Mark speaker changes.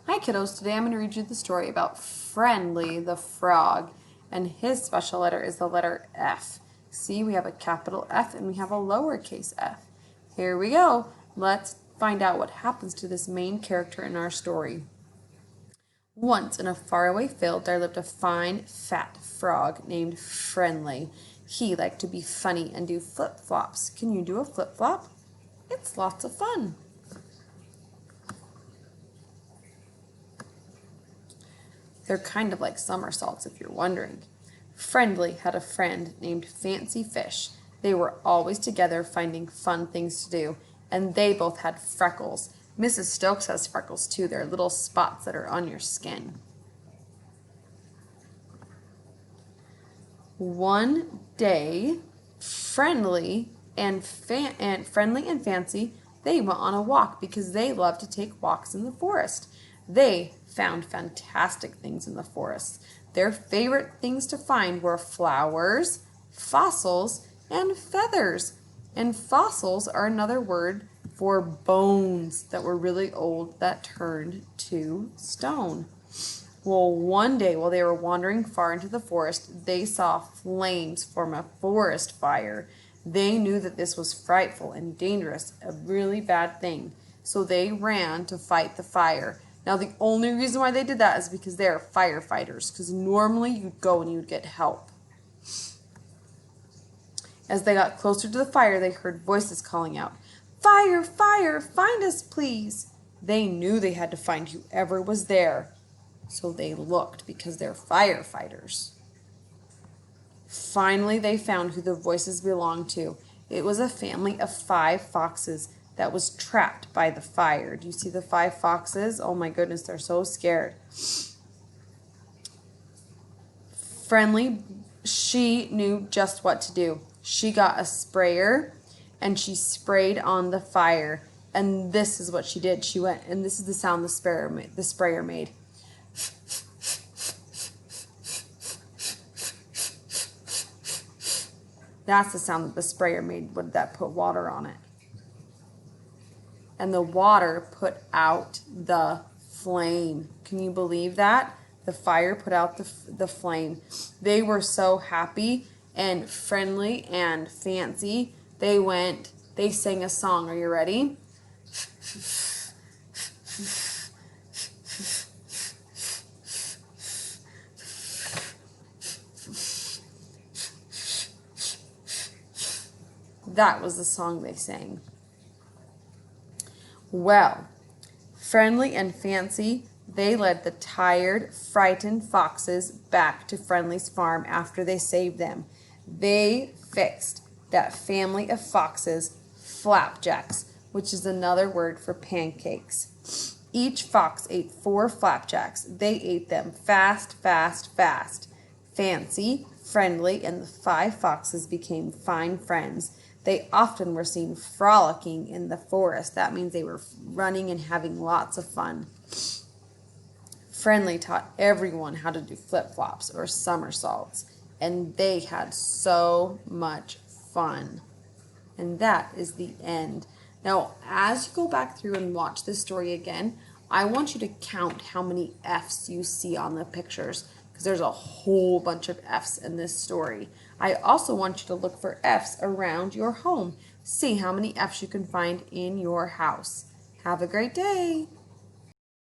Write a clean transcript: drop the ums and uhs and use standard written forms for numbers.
Speaker 1: Hi kiddos, today I'm going to read you the story about Friendly the Frog, and his special letter is the letter F. See, we have a capital F and we have a lowercase f. Here we go. Let's find out what happens to this main character in our story. Once in a faraway field there lived a fine, fat frog named Friendly. He liked to be funny and do flip-flops. Can you do a flip-flop? It's lots of fun. They're kind of like somersaults, if you're wondering. Friendly had a friend named Fancy Fish. They were always together finding fun things to do, and they both had freckles. Mrs. Stokes has freckles too. They're little spots that are on your skin. One day, Friendly and Fancy, they went on a walk because they love to take walks in the forest. They found fantastic things in the forest. Their favorite things to find were flowers, fossils, and feathers. And fossils are another word for bones that were really old that turned to stone. Well, one day while they were wandering far into the forest, they saw flames form a forest fire. They knew that this was frightful and dangerous, a really bad thing. So they ran to fight the fire. Now, the only reason why they did that is because they are firefighters, because normally you'd go and you'd get help. As they got closer to the fire, they heard voices calling out, "Fire, fire, find us, please." They knew they had to find whoever was there. So they looked because they're firefighters. Finally, they found who the voices belonged to. It was a family of 5 foxes that was trapped by the fire. Do you see the 5 foxes? Oh my goodness, they're so scared. Friendly, she knew just what to do. She got a sprayer and she sprayed on the fire. And this is what she did. She went, and this is the sound the sprayer made. That's the sound that the sprayer made when that put water on it. And the water put out the flame. Can you believe that? The fire put out the flame. They were so happy, and Friendly and Fancy, they sang a song. Are you ready? That was the song they sang. Well, Friendly and Fancy, they led the tired, frightened foxes back to Friendly's farm after they saved them. They fixed that family of foxes flapjacks, which is another word for pancakes. Each fox ate 4 flapjacks. They ate them fast, fast, fast. Fancy, Friendly, and the 5 foxes became fine friends. They often were seen frolicking in the forest. That means they were running and having lots of fun. Friendly taught everyone how to do flip-flops or somersaults, and they had so much fun. And that is the end. Now, as you go back through and watch this story again, I want you to count how many F's you see on the pictures, because there's a whole bunch of F's in this story. I also want you to look for F's around your home. See how many F's you can find in your house. Have a great day.